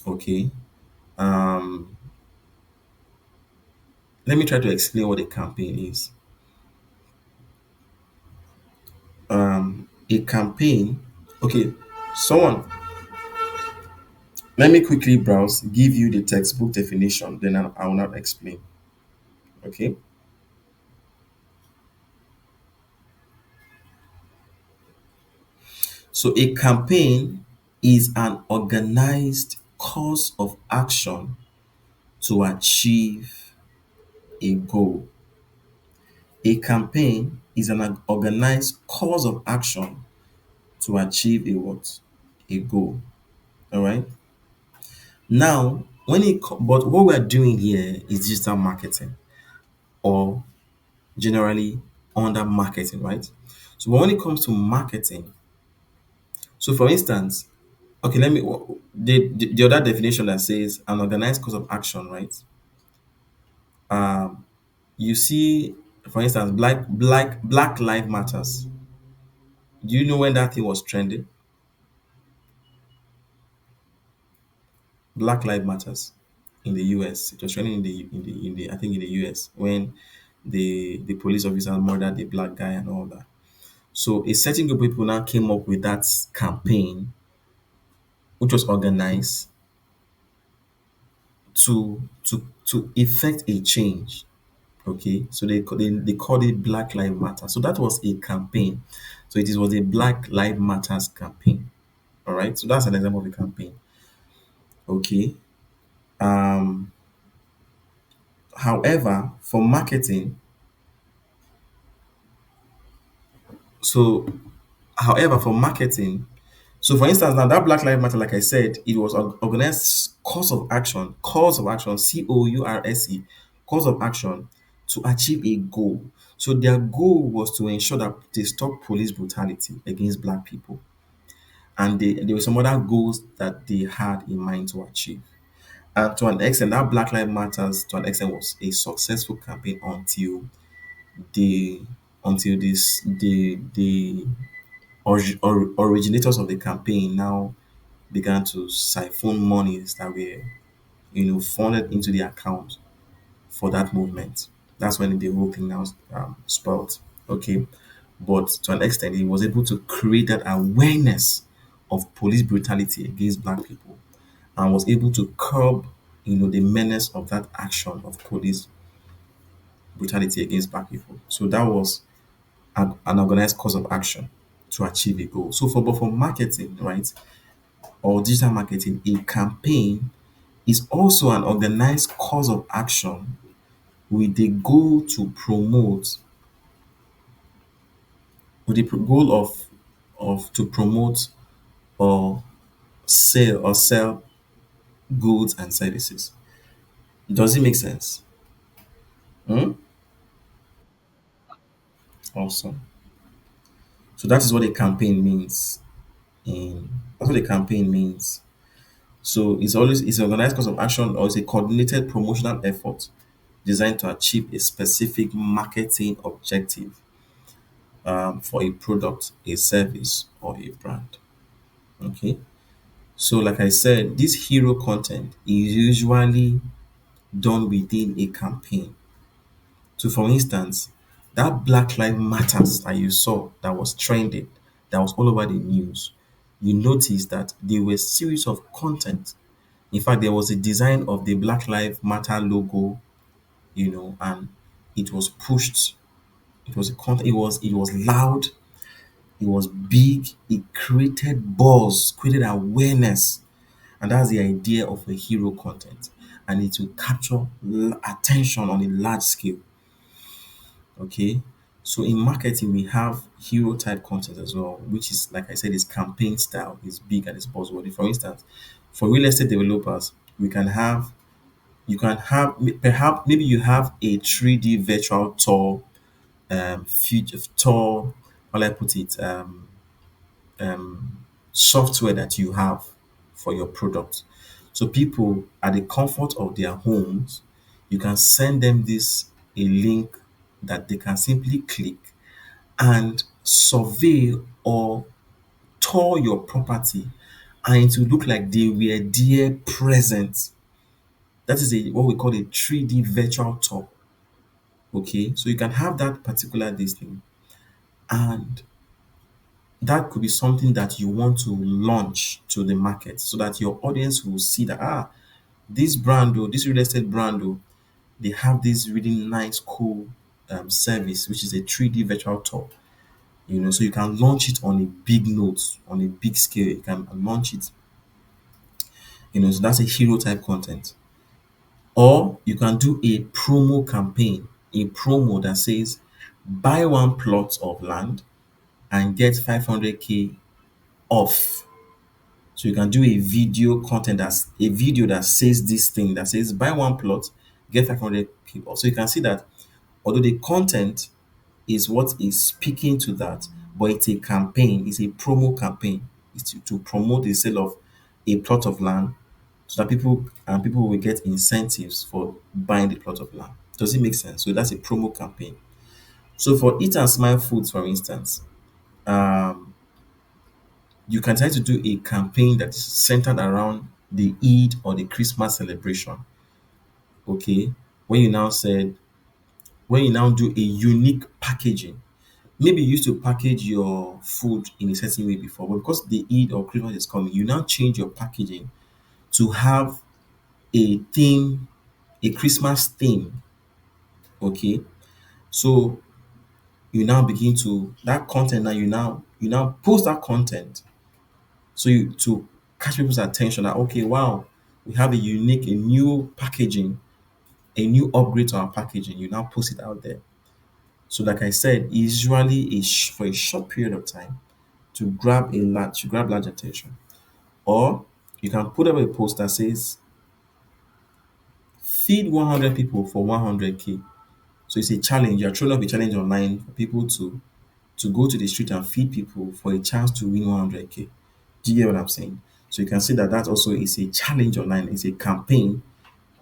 Okay. Um, Let me try to explain what a campaign is. A campaign, okay, someone, let me quickly browse, give you the textbook definition, then I will not explain. Okay. So a campaign is an organized course of action to achieve a goal. A campaign is an organized course of action to achieve a what? A goal. All right. Now, but what we're doing here is digital marketing, or generally under marketing, right? So when it comes to marketing, so for instance, okay, the other definition that says an organized course of action, right? Um, you see, for instance, Black Lives Matters. Do you know when that thing was trending? Black Lives Matters in the US. It was trending in the I think in the US when the police officer murdered the black guy and all that. So a certain group of people now came up with that campaign, which was organized to effect a change. Okay, so they called it Black Lives Matter. So that was a campaign. So it was a Black Lives Matters campaign. All right, so that's an example of a campaign. Okay. Um, However, for marketing, so however for marketing, so for instance, now that Black Lives Matter, like I said, it was organized course of action, COURSE, course of action to achieve a goal. So their goal was to ensure that they stop police brutality against black people. And there were some other goals that they had in mind to achieve. And to an extent, that Black Lives Matters to an extent was a successful campaign the until this the originators of the campaign now began to siphon monies that were funded into the account for that movement. That's when the whole thing now spoiled. Okay, but to an extent, he was able to create that awareness of police brutality against black people, and was able to curb the menace of that action of police brutality against black people. So that was an organized course of action to achieve a goal. So for marketing, right, or digital marketing, a campaign is also an organized course of action with the goal to promote, with the goal of to promote or sell goods and services. Does it make sense? Hmm? Awesome. So that is what a campaign means. That's what a campaign means. So it's an organized course of action, or it's a coordinated promotional effort designed to achieve a specific marketing objective for a product, a service, or a brand. Okay. So, like I said, this hero content is usually done within a campaign. So, for instance, that Black Lives Matters that you saw that was trending, that was all over the news, you notice that there were series of content. In fact, there was a design of the Black Lives Matter logo, and it was pushed. It was a content. It was loud. It was big. It created buzz, created awareness, and that's the idea of a hero content. And it will capture attention on a large scale. Okay, so in marketing we have hero type content as well, which is, like I said, is campaign style. It's big and it's buzzworthy. For instance, for real estate developers, we can have you can have perhaps maybe you have a 3D virtual tour, future tour, how will I put it, software that you have for your product. So people at the comfort of their homes, you can send them this a link that they can simply click and survey or tour your property and it will look like they were there present. That is a what we call a 3D virtual tour. Okay, so you can have that particular this thing, and that could be something that you want to launch to the market so that your audience will see that this brand or this real estate brand they have this really nice cool service which is a 3D virtual tour. So you can launch it on a big note, on a big scale. You can launch it, so that's a hero type content. Or you can do a promo campaign, a promo that says buy one plot of land and get 500k off. So you can do a video content, that's a video that says this thing, that says buy one plot, get 500k off. So you can see that although the content is what is speaking to that, but it's a campaign, it's a promo campaign. It's to promote the sale of a plot of land so that people will get incentives for buying the plot of land. Does it make sense? So that's a promo campaign. So for Eat and Smile Foods, for instance, um, you can try to do a campaign that is centered around the Eid or the Christmas celebration. Okay, when you now said when you now do a unique packaging. Maybe you used to package your food in a certain way before, but because the Eid or Christmas is coming, you now change your packaging to have a theme, a Christmas theme. Okay, so you now begin to that content. Now you now post that content, so you to catch people's attention. That okay, wow, we have a unique, a new packaging, a new upgrade to our packaging. You now post it out there. So, like I said, usually for a short period of time to grab large attention. Or you can put up a post that says feed 100 people for 100k. So it's a challenge. You're throwing up a challenge online for people to go to the street and feed people for a chance to win 100k. Do you get what I'm saying? So you can see that that also is a challenge online. It's a campaign,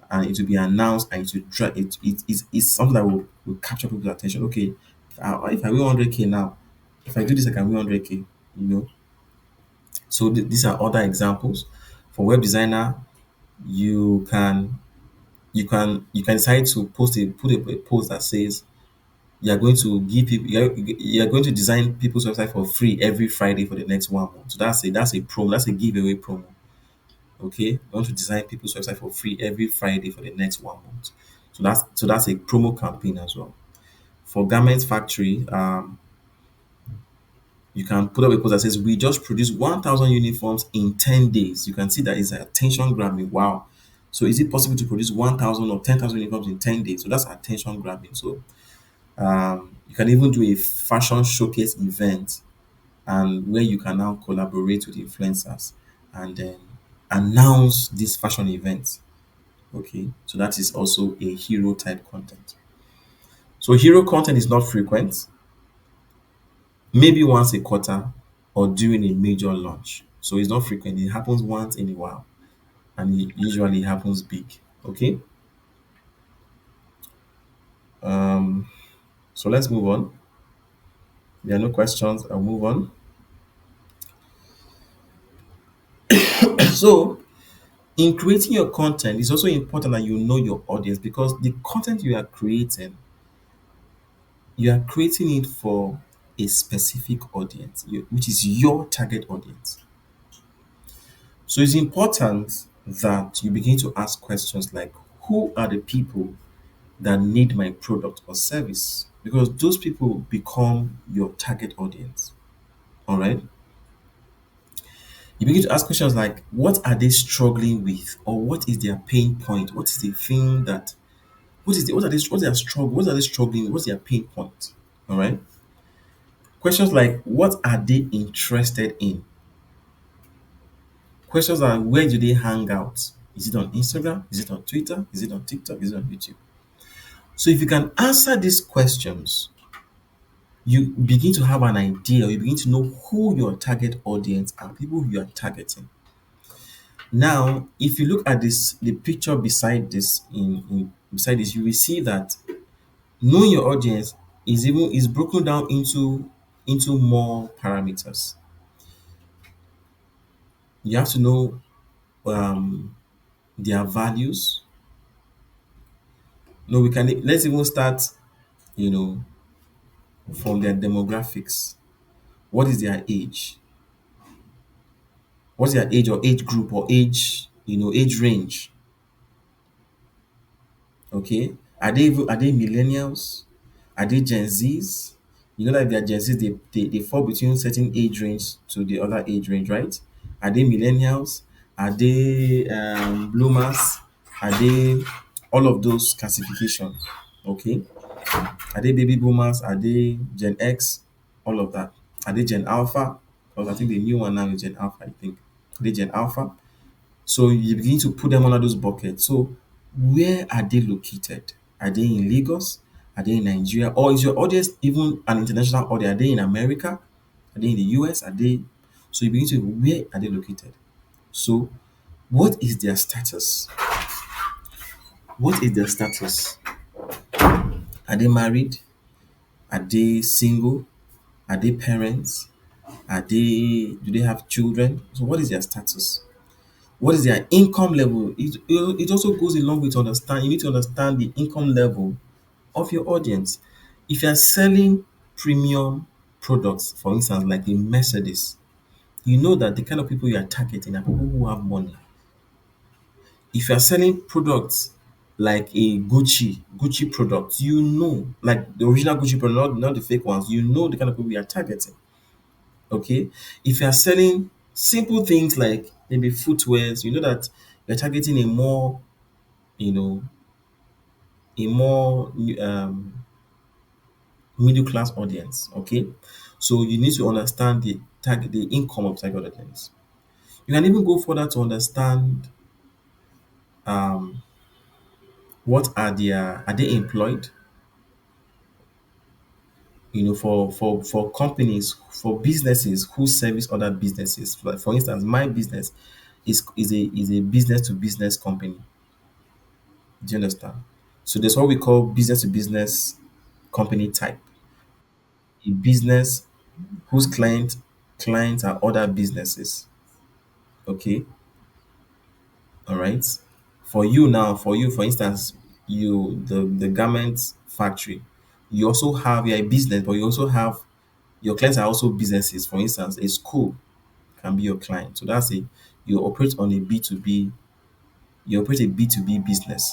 and it will be announced, and it will try. It's something that will capture people's attention. Okay, if I win 100k now, if I do this, I can win 100k. You know. So these are other examples. For web designer, you can you can decide to put a post that says you are going to give people you are going to design people's website for free every Friday for the next 1 month. So that's a promo, that's a giveaway promo. Okay, you want to design people's website for free every Friday for the next 1 month. So that's a promo campaign as well. For garment factory, you can put up a post that says we just produced 1,000 uniforms in 10 days. You can see that it's attention grabbing. Wow. So is it possible to produce 1,000 or 10,000 uniforms in 10 days? So that's attention grabbing. So you can even do a fashion showcase event, and where you can now collaborate with influencers and then announce this fashion event. Okay. So that is also a hero type content. So hero content is not frequent, maybe once a quarter or during a major launch. So it's not frequent. It happens once in a while, and it usually happens big. Okay. Um. So let's move on. There are no questions. I'll move on. So in creating your content, it's also important that you know your audience, because the content you are creating it for a specific audience, which is your target audience. So it's important that you begin to ask questions like, who are the people that need my product or service? Because those people become your target audience. All right. You begin to ask questions like, what are they struggling with, or what is their pain point? What is the thing that what are they struggling with? What's their pain point? All right. Questions like, what are they interested in? Questions like, where do they hang out? Is it on Instagram? Is it on Twitter? Is it on TikTok? Is it on YouTube? So if you can answer these questions, you begin to have an idea, or you begin to know who your target audience are, people you are targeting. Now, if you look at the picture beside this, beside this, you will see that knowing your audience is broken down into more parameters. You have to know um, their values. No, we can let's even start, you know, from their demographics. What is their age? What's their age or age group or age, age range? Okay. Are they millennials? Are they Gen Zs? You know that if they're Gen Zs, they fall between certain age range to the other age range, right? Are they millennials? Are they bloomers? Are they all of those classification? Okay. Are they baby boomers? Are they Gen X? All of that. Are they Gen Alpha? Because I think the new one now is Gen Alpha, I think. Are they Gen Alpha? So you begin to put them under those buckets. So where are they located? Are they in Lagos? Are they in Nigeria? Or is your audience even an international audience? Are they in America? Are they in the US? Are they so you begin to where are they located? So what is their status? What is their status? Are they married? Are they single? Are they parents? Do they have children? So what is their status? What is their income level? It also goes along with understand. You need to understand the income level of your audience. If you are selling premium products, for instance, like a Mercedes, you know that the kind of people you are targeting are people who have money. If you are selling products like a Gucci product, you know, like the original Gucci product, not the fake ones, you know the kind of people you are targeting. Okay. If you are selling simple things like maybe footwears, you know that you're targeting you know, a more middle class audience. Okay. So you need to understand the income of target audience. You can even go further to understand um what are they employed? For companies, for businesses who service other businesses. Like for instance, my business is a business to business company. Do you understand? So there's what we call business to business company type. A business whose clients are other businesses. Okay, all right. For instance, the garment factory. You also have your business, but you also have your clients are also businesses. For instance, a school can be your client. So that's you operate on a B2B, you operate a B2B business.